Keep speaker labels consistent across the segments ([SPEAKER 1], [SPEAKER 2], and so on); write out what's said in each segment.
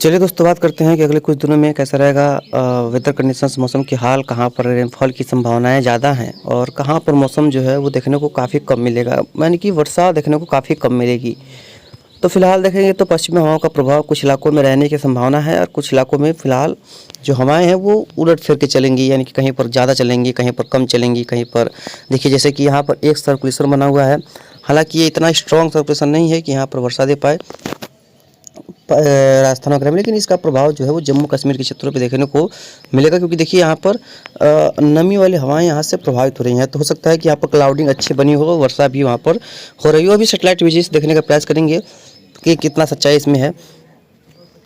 [SPEAKER 1] चलिए दोस्तों, बात करते हैं कि अगले कुछ दिनों में कैसा रहेगा वेदर कंडीशंस, मौसम की हाल, कहाँ पर रेनफॉल की संभावनाएं ज़्यादा हैं और कहाँ पर मौसम जो है वो देखने को काफ़ी कम मिलेगा, यानी कि वर्षा देखने को काफ़ी कम मिलेगी। तो फिलहाल देखेंगे तो पश्चिमी हवाओं का प्रभाव कुछ इलाकों में रहने की संभावना है और कुछ इलाकों में फिलहाल जो हवाएं हैं वो उलट फिर के चलेंगी, यानी कि कहीं पर ज़्यादा चलेंगी, कहीं पर कम चलेंगी, कहीं पर देखिए जैसे कि यहाँ पर एक सर्कुलेशन बना हुआ है। हालांकि ये इतना स्ट्रॉन्ग सर्कुलेशन नहीं है कि यहाँ पर वर्षा दे पाए राजस्थान वगैरह में, लेकिन इसका प्रभाव जो है वो जम्मू कश्मीर के क्षेत्रों पे देखने को मिलेगा, क्योंकि देखिए यहाँ पर नमी वाली हवाएं यहाँ से प्रभावित हो रही हैं। तो हो सकता है कि यहाँ पर क्लाउडिंग अच्छी बनी हो, वर्षा भी वहाँ पर हो रही हो। अभी सेटेलाइट इमेजेस देखने का प्रयास करेंगे कि कितना सच्चाई इसमें है।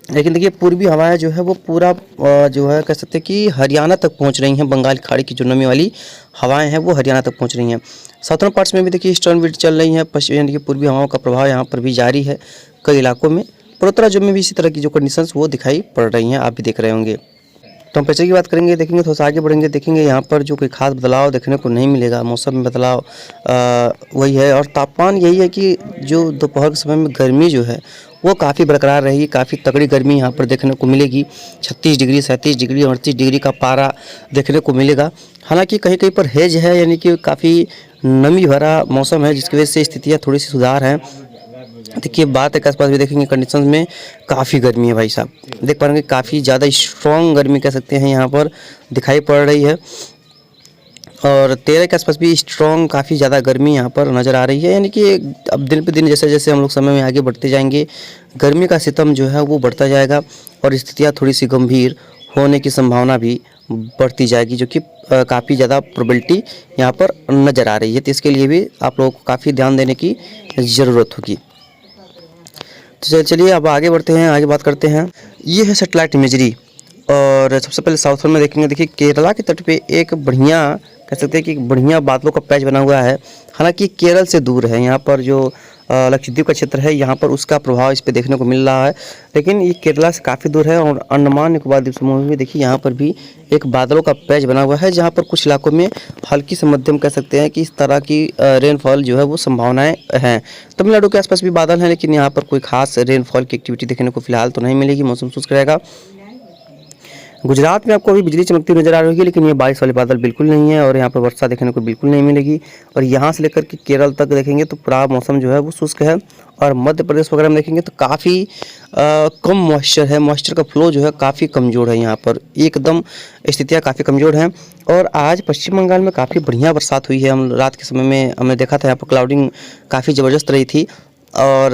[SPEAKER 1] लेकिन देखिए पूर्वी हवाएं जो है वो पूरा जो है कह सकते हैं कि हरियाणा तक पहुँच रही हैं। बंगाल की खाड़ी की जो नमी वाली हवाएँ हैं वो हरियाणा तक पहुँच रही हैं। साउथर्न पार्ट्स में भी देखिए ईस्टर्न विंड चल रही है, पश्चिम यानी कि पूर्वी हवाओं का प्रभाव यहाँ पर भी जारी है कई इलाकों में। पूर्वोत्तर में भी इसी तरह की जो कंडीशंस वो दिखाई पड़ रही हैं, आप भी देख रहे होंगे। टेम्परेचर की बात करेंगे, देखेंगे थोड़ा सा आगे बढ़ेंगे, देखेंगे यहाँ पर जो कोई खास बदलाव देखने को नहीं मिलेगा। मौसम में बदलाव वही है, और तापमान यही है कि जो दोपहर के समय में गर्मी जो है वो काफ़ी बरकरार रहेगी। काफ़ी तगड़ी गर्मी यहाँ पर देखने को मिलेगी। 36 डिग्री, 37 डिग्री, 38 डिग्री का पारा देखने को मिलेगा। हालांकि कहीं कहीं पर हेज है, यानी कि काफ़ी नमी भरा मौसम है, जिसकी वजह से स्थितियाँ थोड़ी सी सुधार हैं। देखिए बात है के आसपास भी देखेंगे कंडीशंस में काफ़ी गर्मी है भाई साहब, देख पा रहे हैं काफ़ी ज़्यादा स्ट्रॉन्ग गर्मी कह सकते हैं यहाँ पर दिखाई पड़ रही है। और 13 के आसपास भी स्ट्रॉन्ग काफ़ी ज़्यादा गर्मी यहाँ पर नज़र आ रही है, यानी कि अब दिन पे दिन जैसे जैसे हम लोग समय में आगे बढ़ते जाएंगे गर्मी का सितम जो है वो बढ़ता जाएगा और स्थितियाँ थोड़ी सी गंभीर होने की संभावना भी बढ़ती जाएगी, जो कि काफ़ी ज़्यादा प्रोबेबिलिटी यहाँ पर नज़र आ रही है। तो इसके लिए भी आप लोगों को काफ़ी ध्यान देने की ज़रूरत होगी। तो चलिए अब आगे बढ़ते हैं, आगे बात करते हैं। ये है सैटेलाइट इमेजरी, और सबसे पहले साउथ में देखेंगे। देखिए केरला के तट पे एक बढ़िया कह सकते हैं कि बढ़िया बादलों का पैच बना हुआ है। हालांकि केरल से दूर है, यहाँ पर जो लक्षद्वीप का क्षेत्र है यहाँ पर उसका प्रभाव इस पे देखने को मिल रहा है, लेकिन ये केरला से काफ़ी दूर है। और अंडमान निकोबार द्वीप समूह में देखिए यहाँ पर भी एक बादलों का पैच बना हुआ है, जहाँ पर कुछ इलाकों में हल्की से मध्यम कह सकते हैं कि इस तरह की रेनफॉल जो है वो संभावनाएं हैं। तमिलनाडु के आसपास भी बादल हैं, लेकिन यहाँ पर कोई खास रेनफॉल की एक्टिविटी देखने को फिलहाल तो नहीं मिलेगी, मौसम शुष्क रहेगा। गुजरात में आपको अभी बिजली चमकती हुई नजर आ रही होगी, लेकिन ये बारिश वाले बादल बिल्कुल नहीं है और यहाँ पर वर्षा देखने को बिल्कुल नहीं मिलेगी। और यहाँ से लेकर के केरल तक देखेंगे तो पूरा मौसम जो है वो शुष्क है। और मध्य प्रदेश वगैरह में देखेंगे तो काफ़ी कम मॉइस्चर है, मॉइस्चर का फ्लो जो है काफ़ी कमज़ोर है, यहाँ पर एकदम स्थितियाँ काफ़ी कमज़ोर हैं। और आज पश्चिम बंगाल में काफ़ी बढ़िया बरसात हुई है। हम रात के समय में हमने देखा था यहाँ पर क्लाउडिंग काफ़ी ज़बरदस्त रही थी, और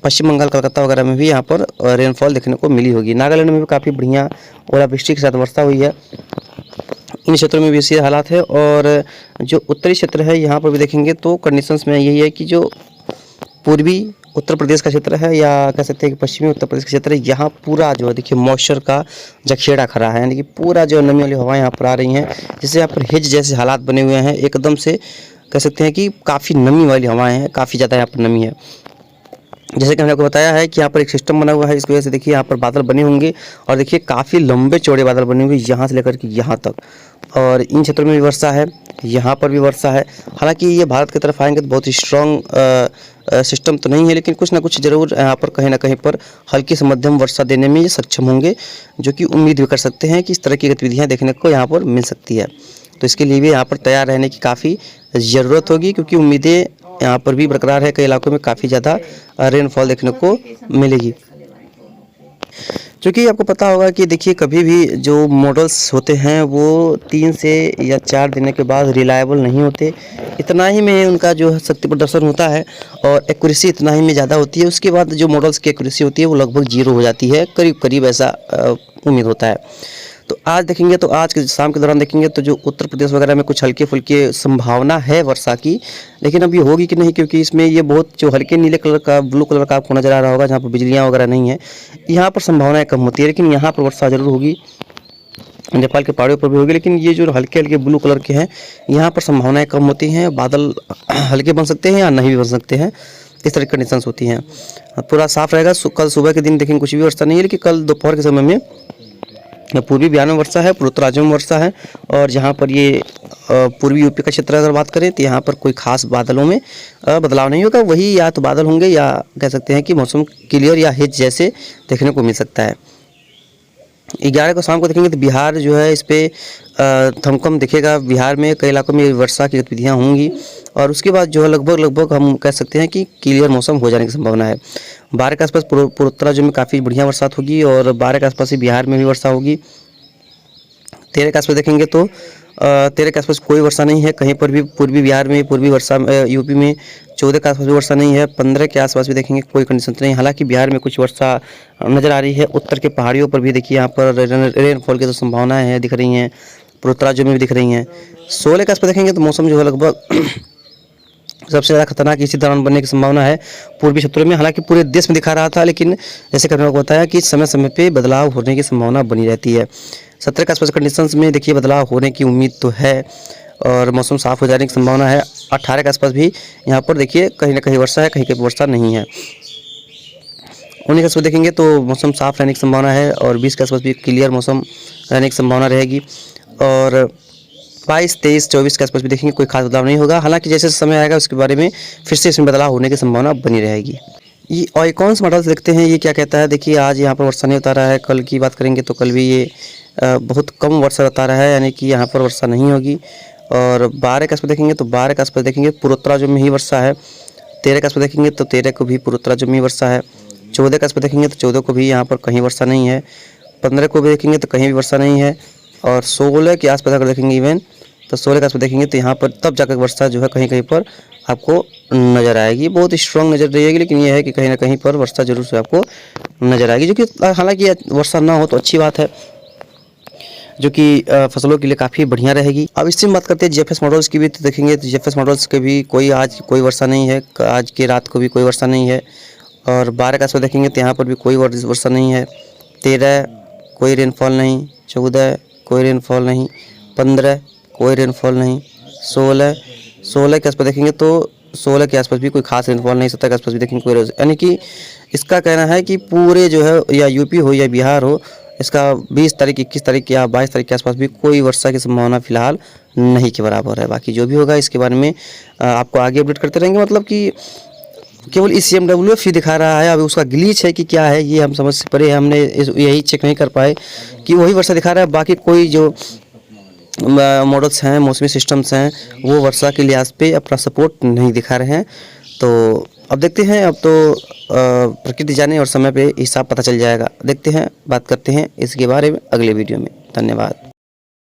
[SPEAKER 1] पश्चिम बंगाल, कलकत्ता वगैरह में भी यहाँ पर रेनफॉल देखने को मिली होगी। नागालैंड में भी काफ़ी बढ़िया ओलावृष्टि के साथ वर्षा हुई है। इन क्षेत्रों में भी इसी हालात है। और जो उत्तरी क्षेत्र है यहाँ पर भी देखेंगे तो कंडीशंस में यही है कि जो पूर्वी उत्तर प्रदेश का क्षेत्र है, या कह सकते हैं कि पश्चिमी उत्तर प्रदेश का क्षेत्र है, यहाँ पूरा जो है देखिए मॉइस्चर का जखेड़ा खड़ा है, यानी कि पूरा जो नमी वाली हवाएं यहाँ पर आ रही हैं, जिससे यहाँ पर हिज जैसे हालात बने हुए हैं। एकदम से कह सकते हैं कि काफ़ी नमी वाली हवाएं हैं, काफ़ी ज़्यादा यहाँ पर नमी है। जैसे कि हमने आपको बताया है कि यहाँ पर एक सिस्टम बना हुआ है, जिसकी वजह से देखिए यहाँ पर बादल बने होंगे, और देखिए काफ़ी लंबे चौड़े बादल बने हुए यहाँ से लेकर के यहाँ तक। और इन क्षेत्रों में भी वर्षा है, यहाँ पर भी वर्षा है। हालांकि ये भारत की तरफ आएंगे तो बहुत ही स्ट्रॉन्ग सिस्टम तो नहीं है, लेकिन कुछ ना कुछ ज़रूर यहाँ पर कहीं ना कहीं पर हल्की से मध्यम वर्षा देने में ये सक्षम होंगे, जो कि उम्मीद भी कर सकते हैं कि इस तरह की गतिविधियाँ देखने को यहाँ पर मिल सकती है। तो इसके लिए भी यहाँ पर तैयार रहने की काफ़ी ज़रूरत होगी, क्योंकि उम्मीदें यहाँ पर भी बरकरार है। कई इलाकों में काफ़ी ज़्यादा रेनफॉल देखने को मिलेगी। क्योंकि आपको पता होगा कि देखिए कभी भी जो मॉडल्स होते हैं वो 3 से या 4 दिन के बाद रिलायबल नहीं होते। इतना ही में उनका जो शक्ति प्रदर्शन होता है और एक्यूरेसी इतना ही में ज़्यादा होती है। उसके बाद जो मॉडल्स की एक्यूरेसी होती है वो लगभग 0 हो जाती है, करीब करीब ऐसा उम्मीद होता है। तो आज देखेंगे तो आज के शाम के दौरान देखेंगे तो जो उत्तर प्रदेश वगैरह में कुछ हल्के फुल्के संभावना है वर्षा की, लेकिन अभी होगी कि नहीं, क्योंकि इसमें ये बहुत जो हल्के नीले कलर का, ब्लू कलर का आपको नज़र आ रहा होगा, जहाँ पर बिजलियाँ वगैरह नहीं है, यहाँ पर संभावनाएं कम होती है। लेकिन यहाँ पर वर्षा जरूर होगी, नेपाल के पहाड़ों पर भी होगी, लेकिन ये जो हल्के हल्के ब्लू कलर के हैं यहाँ पर संभावनाएँ कम होती हैं। बादल हल्के बन सकते हैं या नहीं भी बन सकते हैं, इस तरह की कंडीशंस होती हैं। पूरा साफ रहेगा। कल सुबह के दिन देखेंगे कुछ भी वर्षा नहीं है, लेकिन कल दोपहर के समय में पूर्वी बिहार में वर्षा है, पूर्वोत्तर राज्यों में वर्षा है। और जहाँ पर ये पूर्वी यूपी का क्षेत्र अगर बात करें तो यहाँ पर कोई खास बादलों में बदलाव नहीं होगा, वही या तो बादल होंगे या कह सकते हैं कि मौसम क्लियर या हिट जैसे देखने को मिल सकता है। 11 को शाम को देखेंगे तो बिहार जो है इस पर थमकम दिखेगा। बिहार में कई इलाकों में वर्षा की गतिविधियाँ होंगी और उसके बाद जो है लगभग हम कह सकते हैं कि क्लियर मौसम हो जाने की संभावना है। 12 के आसपास पूर्वोत्तर राज्यों में काफ़ी बढ़िया बरसात होगी और 12 के आसपास ही बिहार में भी वर्षा होगी। 13 के आसपास देखेंगे तो 13 के आसपास कोई वर्षा नहीं है कहीं पर भी पूर्वी बिहार में, पूर्वी वर्षा यूपी में। 14 के आसपास भी वर्षा नहीं है। 15 के आसपास भी देखेंगे कोई कंडीशन नहीं, हालांकि बिहार में कुछ वर्षा नज़र आ रही है। उत्तर के पहाड़ियों पर भी देखिए यहाँ पर रेनफॉल की तो संभावनाएं हैं, दिख रही हैं, पूर्वोत्तर राज्यों में भी दिख रही हैं। 16 के आसपास देखेंगे तो मौसम जो है लगभग सबसे ज़्यादा खतरनाक इसी दौरान बनने की संभावना है पूर्वी क्षेत्रों में। हालांकि पूरे देश में दिखा रहा था, लेकिन जैसे कि मैंने बताया कि समय समय पे बदलाव होने की संभावना बनी रहती है। 17 के आसपास कंडीशंस में देखिए बदलाव होने की उम्मीद तो है और मौसम साफ़ हो जाने की संभावना है। 18 के आसपास भी यहाँ पर देखिए कहीं ना कहीं वर्षा है, कहीं कहीं वर्षा नहीं है। 19 के आसपास देखेंगे तो मौसम साफ़ रहने की संभावना है और 20 के आसपास भी क्लियर मौसम रहने की संभावना रहेगी। और 22, 23, 24 के आसपास भी देखेंगे कोई खास बदलाव नहीं होगा। हालांकि जैसे समय आएगा उसके बारे में फिर से इसमें बदलाव होने की संभावना बनी रहेगी। ये ऑयकॉन्स मॉडल देखते हैं ये क्या कहता है। देखिए आज यहाँ पर वर्षा नहीं बता रहा है, कल की बात करेंगे तो कल भी ये बहुत कम वर्षा बता रहा है, यानी कि यहाँ पर वर्षा नहीं होगी। और 12 के आसपास देखेंगे तो 12 के आसपास देखेंगे पूर्वोत्तर राज्यों में ही वर्षा है। 13 के आसपास देखेंगे तो 13 को भी पूर्वोत्तर राज्यों में ही वर्षा है। 14 के आसपास देखेंगे तो 14 को भी यहाँ पर कहीं वर्षा नहीं है। 15 को भी देखेंगे तो कहीं भी वर्षा नहीं है। और 16 के आसपास अगर देखेंगे इवन तो 16 के आसपास देखेंगे तो यहाँ पर तब जाकर वर्षा जो है कहीं कहीं पर आपको नज़र आएगी। बहुत स्ट्रॉन्ग नज़र रहेगी, लेकिन यह है कि कहीं ना कहीं पर वर्षा जरूर से आपको नज़र आएगी, जो कि हालांकि वर्षा ना हो तो अच्छी बात है, जो कि फसलों के लिए काफ़ी बढ़िया रहेगी। अब इससे बात करते हैं जीएफएस मॉडल्स की भी, तो देखेंगे तो जीएफएस मॉडल्स के भी आज कोई वर्षा नहीं है, आज की रात को भी कोई वर्षा नहीं है। और 12 के आसपास देखेंगे तो यहाँ पर भी कोई वर्षा नहीं है। 13 कोई रेनफॉल नहीं, 14 कोई रेनफॉल नहीं, 15 कोई रेनफॉल नहीं, 16 के आसपास देखेंगे तो 16 के आसपास भी कोई खास रेनफॉल नहीं। 17 के आसपास भी देखेंगे कोई, यानी कि इसका कहना है कि पूरे जो है या यूपी हो या बिहार हो, इसका 20 तारीख, 21 तारीख या 22 तारीख के आसपास भी कोई वर्षा की संभावना फिलहाल नहीं के बराबर है। बाकी जो भी होगा इसके बारे में आपको आगे अपडेट करते रहेंगे। मतलब कि केवल इस CMWF ही दिखा रहा है, अभी उसका ग्लिच है कि क्या है ये हम समझ से परे, हमने यही चेक नहीं कर पाए कि वही वर्षा दिखा रहा है। बाकी कोई जो मॉडल्स हैं, मौसमी सिस्टम्स हैं, वो वर्षा के लिहाज पे अपना सपोर्ट नहीं दिखा रहे हैं। तो अब देखते हैं, अब तो प्रकृति जाने और समय पे हिसाब पता चल जाएगा। देखते हैं, बात करते हैं इसके बारे में अगले वीडियो में। धन्यवाद।